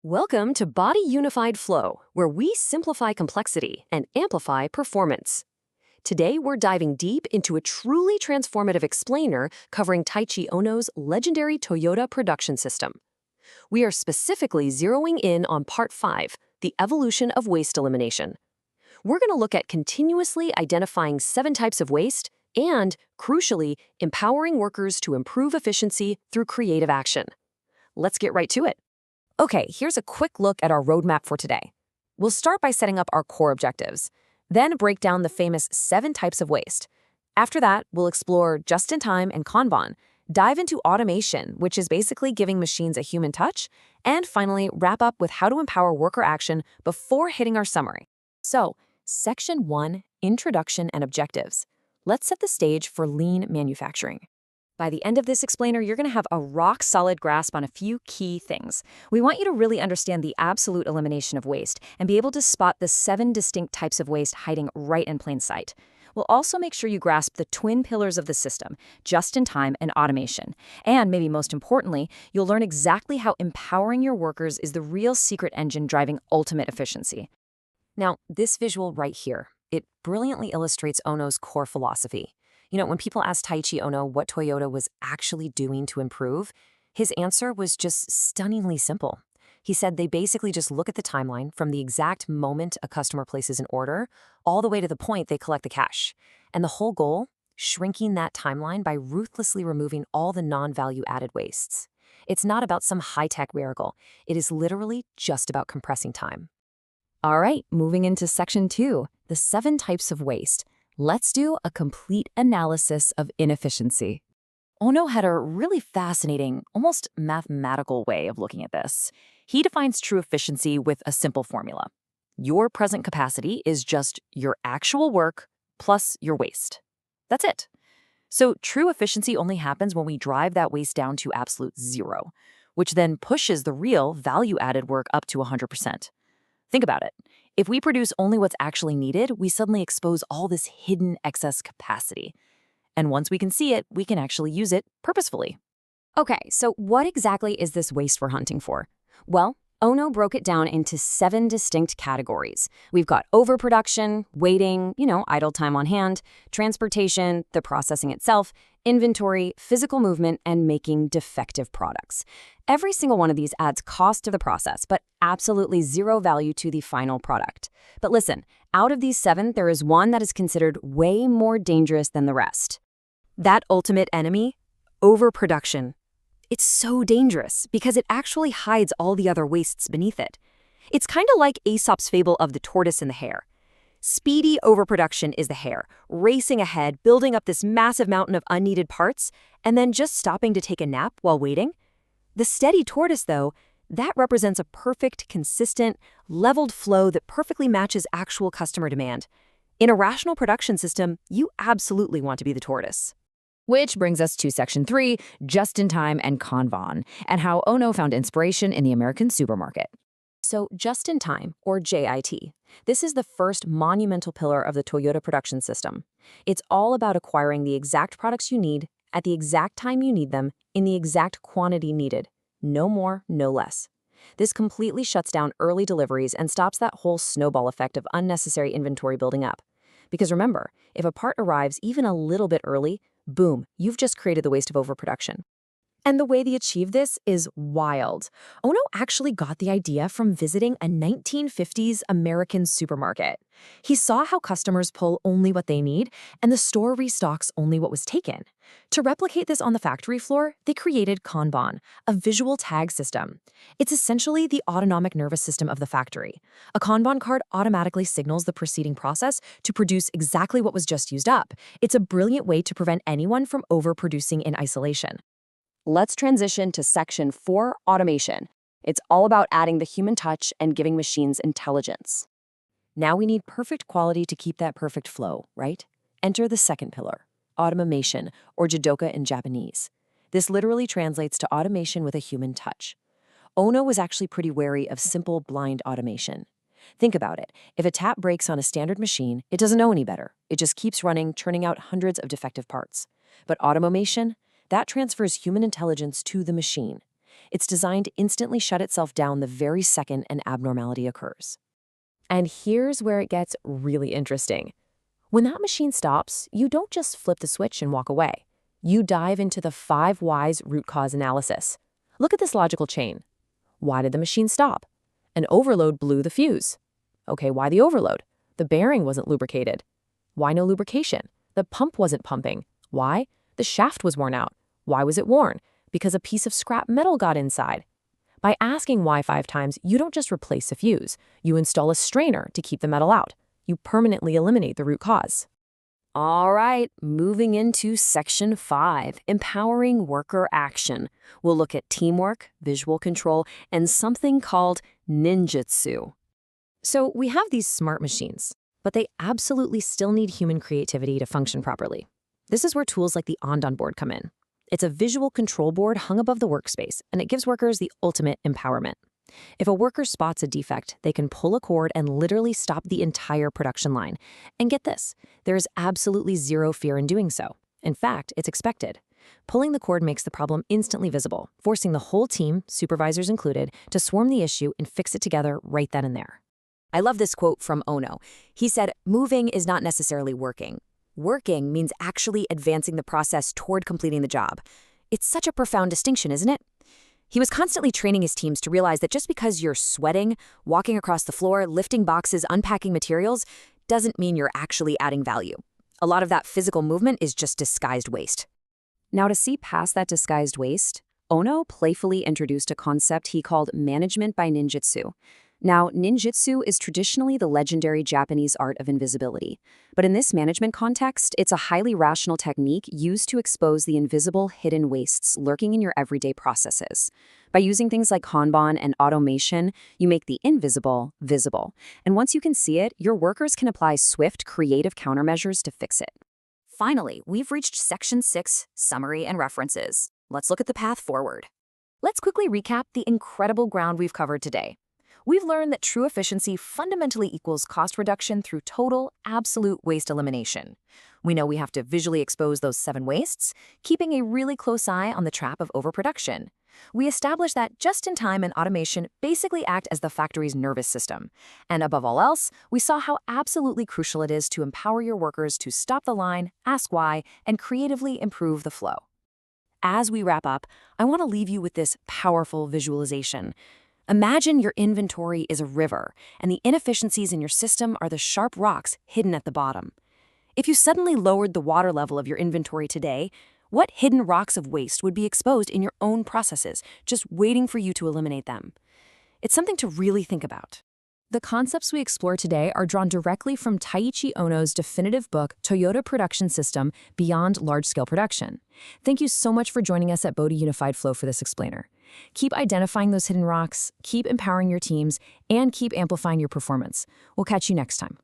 Welcome to Body Unified Flow, where we simplify complexity and amplify performance. Today, we're diving deep into a truly transformative explainer covering Taiichi Ohno's legendary Toyota production system. We are specifically zeroing in on Part 5, the evolution of waste elimination. We're going to look at continuously identifying 7 types of waste and, crucially, empowering workers to improve efficiency through creative action. Let's get right to it. Okay, here's a quick look at our roadmap for today. We'll start by setting up our core objectives, then break down the famous 7 types of waste. After that, we'll explore just-in-time and Kanban, dive into automation, which is basically giving machines a human touch, and finally wrap up with how to empower worker action before hitting our summary. So, Section 1, Introduction and Objectives. Let's set the stage for lean manufacturing. By the end of this explainer, you're going to have a rock-solid grasp on a few key things. We want you to really understand the absolute elimination of waste and be able to spot the 7 distinct types of waste hiding right in plain sight. We'll also make sure you grasp the twin pillars of the system, just-in-time and automation. And maybe most importantly, you'll learn exactly how empowering your workers is the real secret engine driving ultimate efficiency. Now, this visual right here, it brilliantly illustrates Ohno's core philosophy. When people asked Taiichi Ohno what Toyota was actually doing to improve, his answer was just stunningly simple. He said they basically just look at the timeline from the exact moment a customer places an order, all the way to the point they collect the cash. And the whole goal? Shrinking that timeline by ruthlessly removing all the non-value-added wastes. It's not about some high-tech miracle. It is literally just about compressing time. All right, moving into Section 2, the 7 types of waste. Let's do a complete analysis of inefficiency. Ohno had a really fascinating, almost mathematical way of looking at this. He defines true efficiency with a simple formula. Your present capacity is just your actual work plus your waste. That's it. So true efficiency only happens when we drive that waste down to absolute zero, which then pushes the real value-added work up to 100%. Think about it. If we produce only what's actually needed, we suddenly expose all this hidden excess capacity. And once we can see it, we can actually use it purposefully. Okay, so what exactly is this waste we're hunting for? Well, Ohno broke it down into 7 distinct categories. We've got overproduction, waiting, idle time on hand, transportation, the processing itself, inventory, physical movement, and making defective products. Every single one of these adds cost to the process, but absolutely zero value to the final product. But listen, out of these 7, there is one that is considered way more dangerous than the rest. That ultimate enemy? Overproduction. It's so dangerous because it actually hides all the other wastes beneath it. It's kind of like Aesop's fable of the tortoise and the hare. Speedy overproduction is the hare, racing ahead, building up this massive mountain of unneeded parts, and then just stopping to take a nap while waiting. The steady tortoise, though, that represents a perfect, consistent, leveled flow that perfectly matches actual customer demand. In a rational production system, you absolutely want to be the tortoise. Which brings us to Section 3, Just-in-Time and Kanban, and how Ohno found inspiration in the American supermarket. So just-in-time, or JIT, this is the first monumental pillar of the Toyota production system. It's all about acquiring the exact products you need, at the exact time you need them, in the exact quantity needed. No more, no less. This completely shuts down early deliveries and stops that whole snowball effect of unnecessary inventory building up. Because remember, if a part arrives even a little bit early, boom, you've just created the waste of overproduction. And the way they achieve this is wild. Ohno actually got the idea from visiting a 1950s American supermarket. He saw how customers pull only what they need, and the store restocks only what was taken. To replicate this on the factory floor, they created Kanban, a visual tag system. It's essentially the autonomic nervous system of the factory. A Kanban card automatically signals the preceding process to produce exactly what was just used up. It's a brilliant way to prevent anyone from overproducing in isolation. Let's transition to Section 4, Automation. It's all about adding the human touch and giving machines intelligence. Now we need perfect quality to keep that perfect flow, right? Enter the second pillar, Automation, or Jidoka in Japanese. This literally translates to automation with a human touch. Ohno was actually pretty wary of simple, blind automation. Think about it. If a tap breaks on a standard machine, it doesn't know any better. It just keeps running, churning out hundreds of defective parts. But automation? That transfers human intelligence to the machine. It's designed to instantly shut itself down the very second an abnormality occurs. And here's where it gets really interesting. When that machine stops, you don't just flip the switch and walk away. You dive into the 5 whys root cause analysis. Look at this logical chain. Why did the machine stop? An overload blew the fuse. Okay, why the overload? The bearing wasn't lubricated. Why no lubrication? The pump wasn't pumping. Why? The shaft was worn out. Why was it worn? Because a piece of scrap metal got inside. By asking why 5 times, you don't just replace a fuse. You install a strainer to keep the metal out. You permanently eliminate the root cause. All right, moving into Section 5, Empowering Worker Action. We'll look at teamwork, visual control, and something called Ninjutsu. So we have these smart machines, but they absolutely still need human creativity to function properly. This is where tools like the Andon board come in. It's a visual control board hung above the workspace, and it gives workers the ultimate empowerment. If a worker spots a defect, they can pull a cord and literally stop the entire production line. And get this, there is absolutely zero fear in doing so. In fact, it's expected. Pulling the cord makes the problem instantly visible, forcing the whole team, supervisors included, to swarm the issue and fix it together right then and there. I love this quote from Ohno. He said, "Moving is not necessarily working. Working means actually advancing the process toward completing the job." It's such a profound distinction, isn't it? He was constantly training his teams to realize that just because you're sweating, walking across the floor, lifting boxes, unpacking materials, doesn't mean you're actually adding value. A lot of that physical movement is just disguised waste. Now, to see past that disguised waste, Ohno playfully introduced a concept he called management by ninjutsu. Now, ninjutsu is traditionally the legendary Japanese art of invisibility. But in this management context, it's a highly rational technique used to expose the invisible hidden wastes lurking in your everyday processes. By using things like Kanban and automation, you make the invisible visible. And once you can see it, your workers can apply swift, creative countermeasures to fix it. Finally, we've reached Section 6, Summary and References. Let's look at the path forward. Let's quickly recap the incredible ground we've covered today. We've learned that true efficiency fundamentally equals cost reduction through total, absolute waste elimination. We know we have to visually expose those 7 wastes, keeping a really close eye on the trap of overproduction. We established that just-in-time and automation basically act as the factory's nervous system. And above all else, we saw how absolutely crucial it is to empower your workers to stop the line, ask why, and creatively improve the flow. As we wrap up, I want to leave you with this powerful visualization. Imagine your inventory is a river, and the inefficiencies in your system are the sharp rocks hidden at the bottom. If you suddenly lowered the water level of your inventory today, what hidden rocks of waste would be exposed in your own processes, just waiting for you to eliminate them? It's something to really think about. The concepts we explore today are drawn directly from Taiichi Ohno's definitive book, Toyota Production System, Beyond Large-Scale Production. Thank you so much for joining us at Bodhi Unified Flow for this explainer. Keep identifying those hidden rocks, keep empowering your teams, and keep amplifying your performance. We'll catch you next time.